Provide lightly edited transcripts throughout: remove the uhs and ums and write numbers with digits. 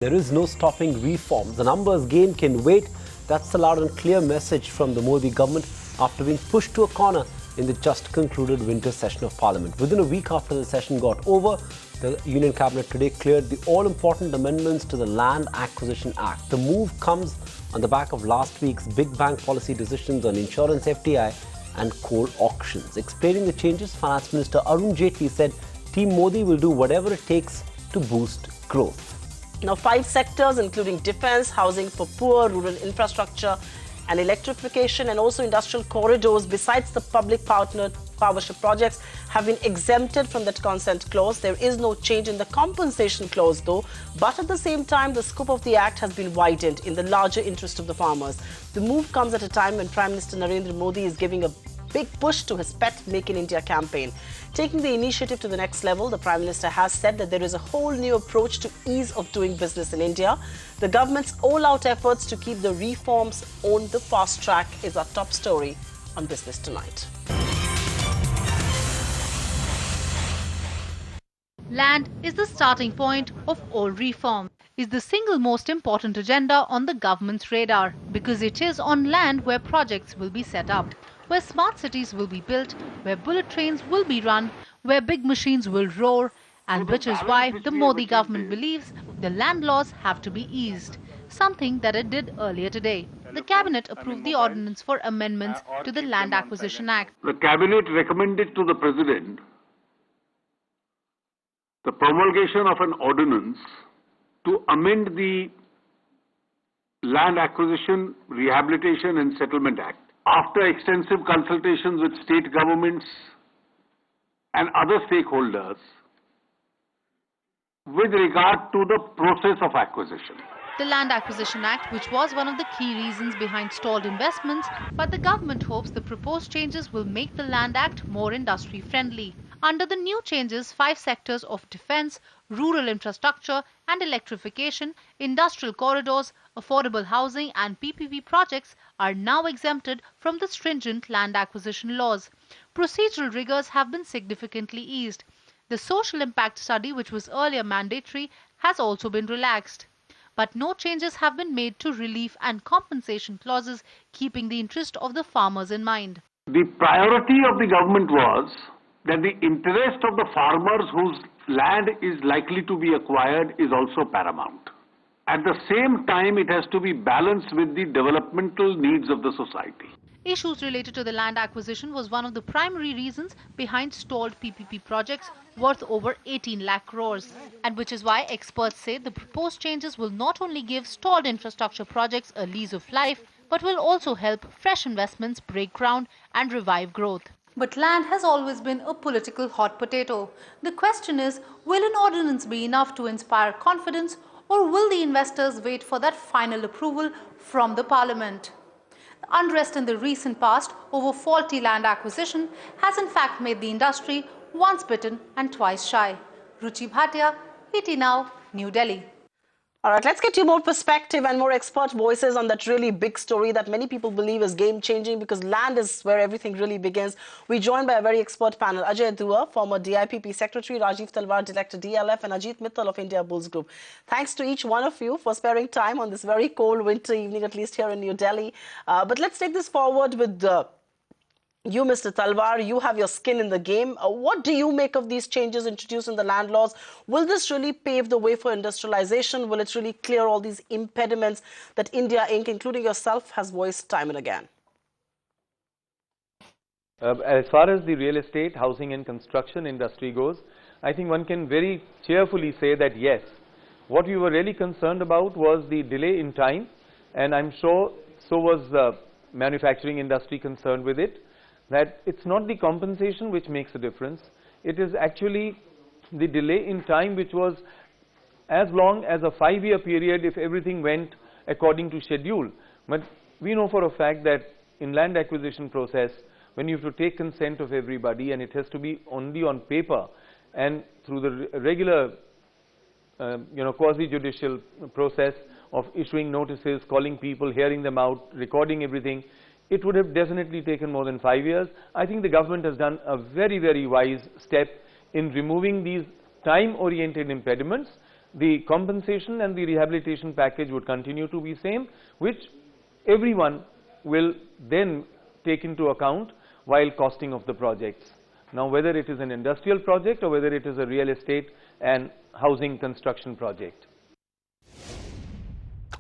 There is no stopping reforms. The numbers game can wait. That's the loud and clear message from the Modi government after being pushed to a corner in the just concluded winter session of Parliament. Within a week after the session got over, the Union Cabinet today cleared the all-important amendments to the Land Acquisition Act. The move comes on the back of last week's big bank policy decisions on insurance FDI and coal auctions. Explaining the changes, Finance Minister Arun Jaitley said Team Modi will do whatever it takes to boost growth. Now, 5 sectors, including defence, housing for poor, rural infrastructure and electrification, and also industrial corridors, besides the public partnership projects, have been exempted from that consent clause. There is no change in the compensation clause, though. But at the same time, the scope of the act has been widened in the larger interest of the farmers. The move comes at a time when Prime Minister Narendra Modi is giving a big push to his pet Make in India campaign. Taking the initiative to the next level, the Prime Minister has said that there is a whole new approach to ease of doing business in India. The government's all-out efforts to keep the reforms on the fast track is our top story on Business Tonight. Land is the starting point of all reform. Is the single most important agenda on the government's radar because it is on land where projects will be set up, where smart cities will be built, where bullet trains will be run, where big machines will roar, and which is why the Modi government believes the land laws have to be eased, something that it did earlier today. The Cabinet approved the ordinance for amendments to the Land Acquisition Act. The Cabinet recommended to the President the promulgation of an ordinance to amend the Land Acquisition, Rehabilitation and Settlement Act. After extensive consultations with state governments and other stakeholders with regard to the process of acquisition. The Land Acquisition Act, which was one of the key reasons behind stalled investments, but the government hopes the proposed changes will make the Land Act more industry-friendly. Under the new changes, 5 sectors of defence, rural infrastructure and electrification, industrial corridors, affordable housing and PPP projects are now exempted from the stringent land acquisition laws. Procedural rigours have been significantly eased. The social impact study, which was earlier mandatory, has also been relaxed. But no changes have been made to relief and compensation clauses, keeping the interest of the farmers in mind. The priority of the government was that the interest of the farmers whose land is likely to be acquired is also paramount. At the same time, it has to be balanced with the developmental needs of the society. Issues related to the land acquisition was one of the primary reasons behind stalled PPP projects worth over 18 lakh crores. And which is why experts say the proposed changes will not only give stalled infrastructure projects a lease of life, but will also help fresh investments break ground and revive growth. But land has always been a political hot potato. The question is, will an ordinance be enough to inspire confidence, or will the investors wait for that final approval from the Parliament? The unrest in the recent past over faulty land acquisition has in fact made the industry once bitten and twice shy. Ruchi Bhatia, ET Now, New Delhi. All right, let's get you more perspective and more expert voices on that really big story that many people believe is game-changing, because land is where everything really begins. We're joined by a very expert panel: Ajay Dua, former DIPP Secretary, Rajiv Talwar, Director DLF, and Ajit Mittal of India Bulls Group. Thanks to each one of you for sparing time on this very cold winter evening, at least here in New Delhi. But let's take this forward with you, Mr. Talwar. You have your skin in the game. What do you make of these changes introduced in the land laws? Will this really pave the way for industrialization? Will it really clear all these impediments that India Inc., including yourself, has voiced time and again? As far as the real estate, housing and construction industry goes, I think one can very cheerfully say that yes, what we were really concerned about was the delay in time, and I'm sure so was the manufacturing industry concerned with it. That it's not the compensation which makes a difference, it is actually the delay in time, which was as long as a 5-year period if everything went according to schedule. But we know for a fact that in land acquisition process, when you have to take consent of everybody, and it has to be only on paper and through the regular quasi-judicial process of issuing notices, calling people, hearing them out, recording everything, it would have definitely taken more than 5 years. I think the government has done a very, very wise step in removing these time-oriented impediments the compensation and the rehabilitation package would continue to be same, which everyone will then take into account while costing of the projects. Now, whether it is an industrial project or whether it is a real estate and housing construction project.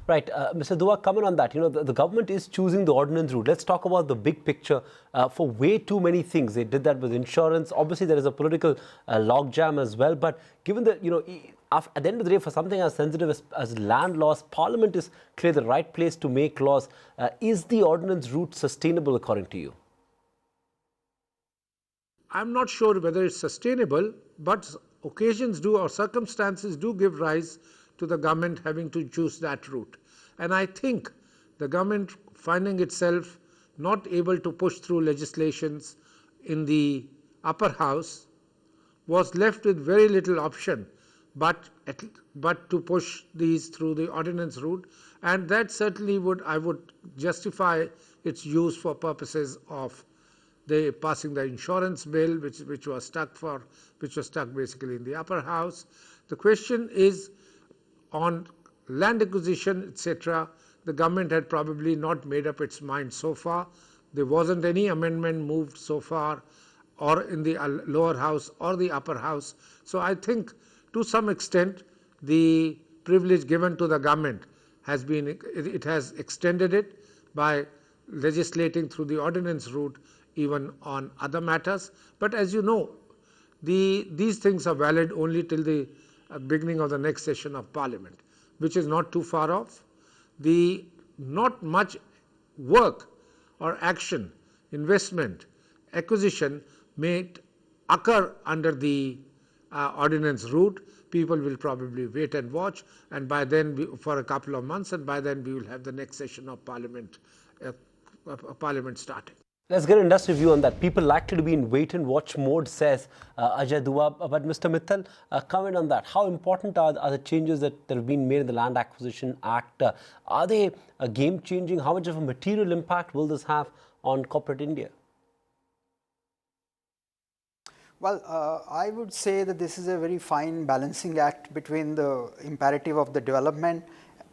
Right, Mr. Dua, comment on that. The government is choosing the ordinance route. Let's talk about the big picture for way too many things. They did that with insurance. Obviously, there is a political logjam as well. But given that, at the end of the day, for something as sensitive as land laws, Parliament is clearly the right place to make laws. Is the ordinance route sustainable according to you? I'm not sure whether it's sustainable, but occasions do or circumstances do give rise to the government having to choose that route. And I think the government finding itself not able to push through legislations in the upper house was left with very little option but to push these through the ordinance route, and that certainly I would justify its use for purposes of passing the insurance bill, which was stuck basically in the upper house. The question is, on land acquisition, etc., the government had probably not made up its mind so far. There wasn't any amendment moved so far, or in the lower house or the upper house. So I think to some extent the privilege given to the government has extended it by legislating through the ordinance route even on other matters. But as you know, these things are valid only till the beginning of the next session of Parliament, which is not too far off. Not much work or action, investment, acquisition may occur under the ordinance route. People will probably wait and watch, and by then for a couple of months, and by then we will have the next session of Parliament starting. Let's get an industry view on that. People likely to be in wait and watch mode, says Ajay Dua. But Mr. Mittal, comment on that. How important are the changes that have been made in the Land Acquisition Act? Are they game changing? How much of a material impact will this have on corporate India? Well, I would say that this is a very fine balancing act between the imperative of the development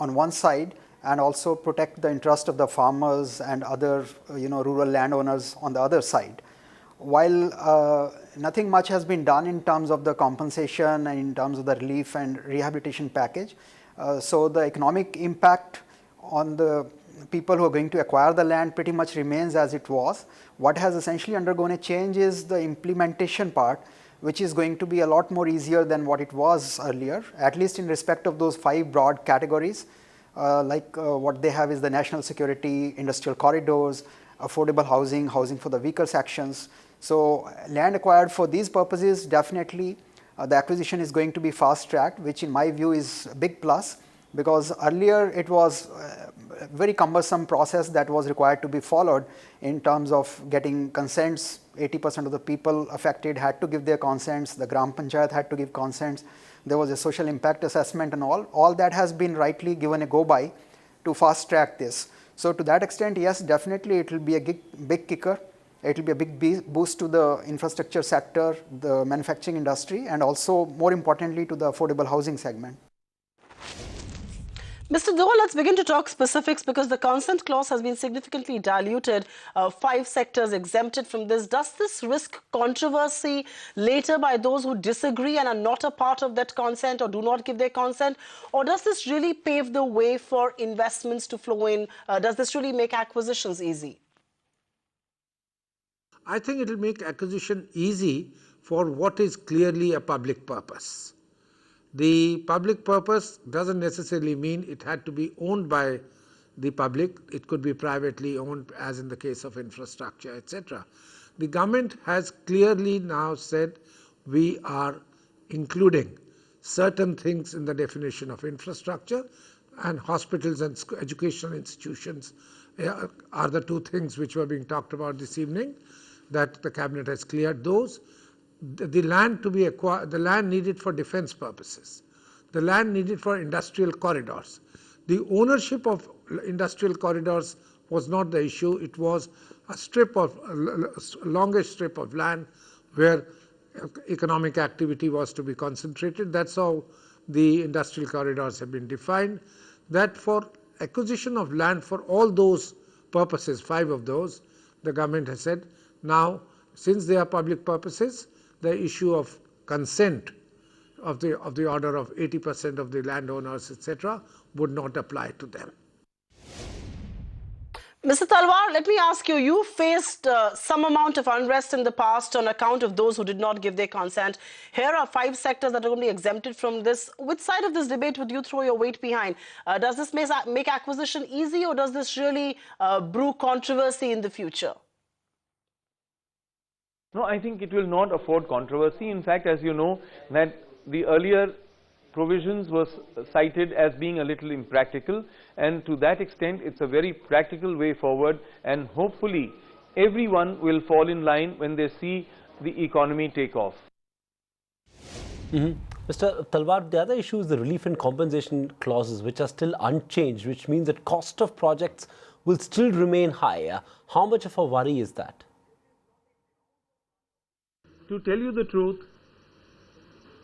on one side and also protect the interest of the farmers and other rural landowners on the other side. While nothing much has been done in terms of the compensation and in terms of the relief and rehabilitation package, so the economic impact on the people who are going to acquire the land pretty much remains as it was. What has essentially undergone a change is the implementation part, which is going to be a lot more easier than what it was earlier, at least in respect of those 5 broad categories. What they have is the national security, industrial corridors, affordable housing, housing for the weaker sections. So land acquired for these purposes, definitely the acquisition is going to be fast tracked, which in my view is a big plus, because earlier it was a very cumbersome process that was required to be followed in terms of getting consents. 80% of the people affected had to give their consents, the Gram Panchayat had to give consents, there was a social impact assessment and all that has been rightly given a go by to fast track this. So to that extent, yes, definitely it will be a big kicker. It will be a big boost to the infrastructure sector, the manufacturing industry, and also more importantly to the affordable housing segment. Mr. Dua, let's begin to talk specifics, because the consent clause has been significantly diluted, 5 sectors exempted from this. Does this risk controversy later by those who disagree and are not a part of that consent or do not give their consent? Or does this really pave the way for investments to flow in? Does this really make acquisitions easy? I think it will make acquisition easy for what is clearly a public purpose. The public purpose doesn't necessarily mean it had to be owned by the public. It could be privately owned, as in the case of infrastructure, etc. The government has clearly now said we are including certain things in the definition of infrastructure, and hospitals and educational institutions are the 2 things which were being talked about this evening, that the cabinet has cleared those. The land to be acquired, the land needed for defense purposes, the land needed for industrial corridors. The ownership of industrial corridors was not the issue. It was a longish strip of land where economic activity was to be concentrated. That's how the industrial corridors have been defined, that for acquisition of land for all those purposes, 5 of those, the government has said, now since they are public purposes, the issue of consent of the order of 80% of the landowners, etc., would not apply to them. Mr. Talwar, let me ask you, you faced some amount of unrest in the past on account of those who did not give their consent. Here are 5 sectors that are going to be exempted from this. Which side of this debate would you throw your weight behind? Does this make acquisition easy, or does this really brew controversy in the future? No, I think it will not afford controversy. In fact, as you know, that the earlier provisions was cited as being a little impractical, and to that extent it's a very practical way forward, and hopefully everyone will fall in line when they see the economy take off. Mr. Talwar, the other issue is the relief and compensation clauses, which are still unchanged, which means that cost of projects will still remain high. How much of a worry is that? To tell you the truth,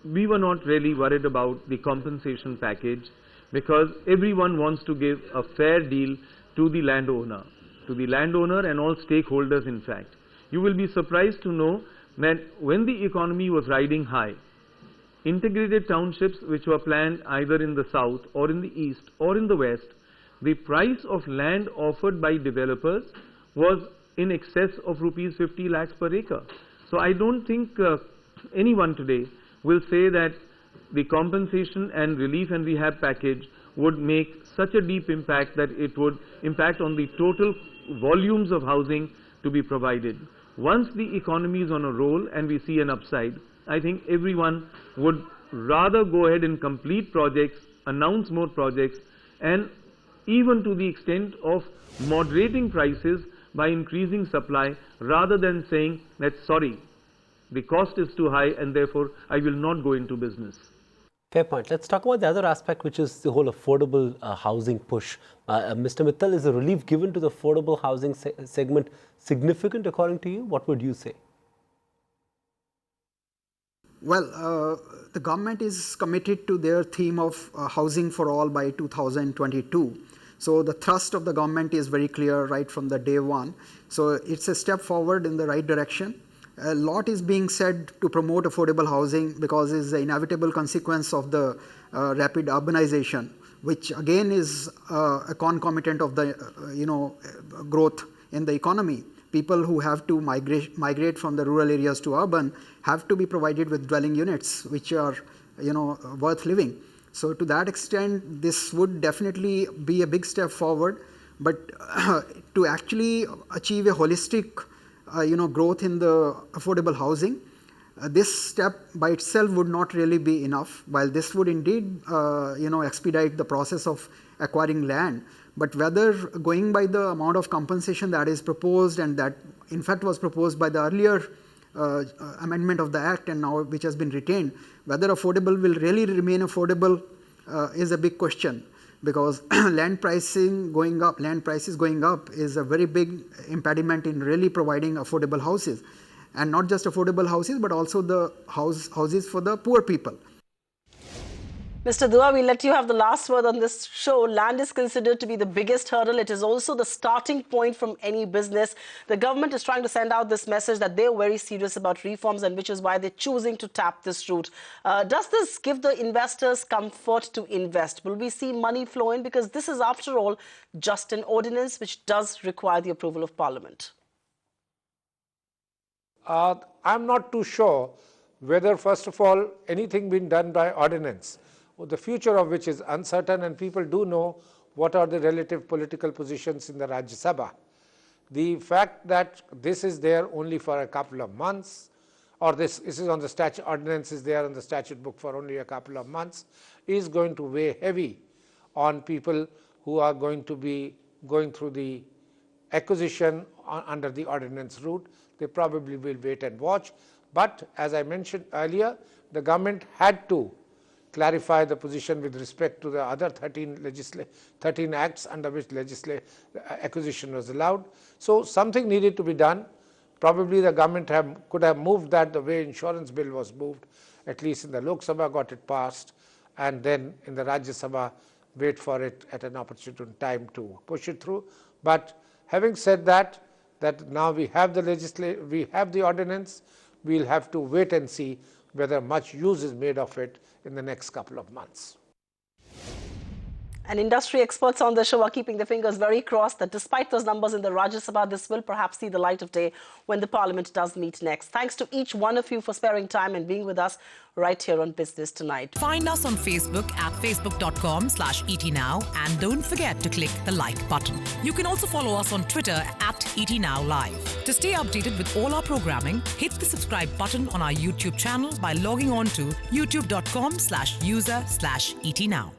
we were not really worried about the compensation package, because everyone wants to give a fair deal to the landowner and all stakeholders. In fact, you will be surprised to know that when the economy was riding high, integrated townships which were planned either in the south or in the east or in the west, the price of land offered by developers was in excess of rupees 50 lakhs per acre. So I don't think anyone today will say that the compensation and relief and rehab package would make such a deep impact that it would impact on the total volumes of housing to be provided. Once the economy is on a roll and we see an upside, I think everyone would rather go ahead and complete projects, announce more projects, and even to the extent of moderating prices by increasing supply, rather than saying that, sorry, the cost is too high and therefore I will not go into business. Fair point. Let's talk about the other aspect, which is the whole affordable housing push. Mr. Mittal, is the relief given to the affordable housing segment significant according to you? What would you say? Well, the government is committed to their theme of housing for all by 2022. So the thrust of the government is very clear right from the day one. So it's a step forward in the right direction. A lot is being said to promote affordable housing because it's the inevitable consequence of the rapid urbanization, which again is a concomitant of the growth in the economy. People who have to migrate from the rural areas to urban have to be provided with dwelling units which are worth living. So to that extent, this would definitely be a big step forward. But to actually achieve a holistic growth in the affordable housing, this step by itself would not really be enough. While this would indeed expedite the process of acquiring land, but whether going by the amount of compensation that is proposed, and that in fact was proposed by the earlier amendment of the Act and now which has been retained, whether affordable will really remain affordable is a big question, because land prices going up is a very big impediment in really providing affordable houses, and not just affordable houses but also the houses for the poor people. Mr. Dua, we'll let you have the last word on this show. Land is considered to be the biggest hurdle. It is also the starting point from any business. The government is trying to send out this message that they're very serious about reforms, and which is why they're choosing to tap this route. Does this give the investors comfort to invest? Will we see money flow in? Because this is, after all, just an ordinance which does require the approval of Parliament. I'm not too sure whether, first of all, anything been done by ordinance, the future of which is uncertain, and people do know what are the relative political positions in the Rajya Sabha. The fact that this is there only for a couple of months, or this is on the statute, ordinance is there on the statute book for only a couple of months, is going to weigh heavy on people who are going to be going through the acquisition under the ordinance route. They probably will wait and watch. But as I mentioned earlier, the government had to clarify the position with respect to the other 13 acts under which acquisition was allowed. So something needed to be done. Probably the government could have moved that the way insurance bill was moved, at least in the Lok Sabha, got it passed, and then in the Rajya Sabha wait for it at an opportune time to push it through. But having said that, now we have the ordinance, we'll have to wait and see whether much use is made of it in the next couple of months. And industry experts on the show are keeping their fingers very crossed that despite those numbers in the Rajya Sabha, this will perhaps see the light of day when the Parliament does meet next. Thanks to each one of you for sparing time and being with us right here on Business Tonight. Find us on Facebook at facebook.com/ETNow and don't forget to click the like button. You can also follow us on Twitter at ETNowLive. To stay updated with all our programming, hit the subscribe button on our YouTube channel by logging on to youtube.com/user/ETNow.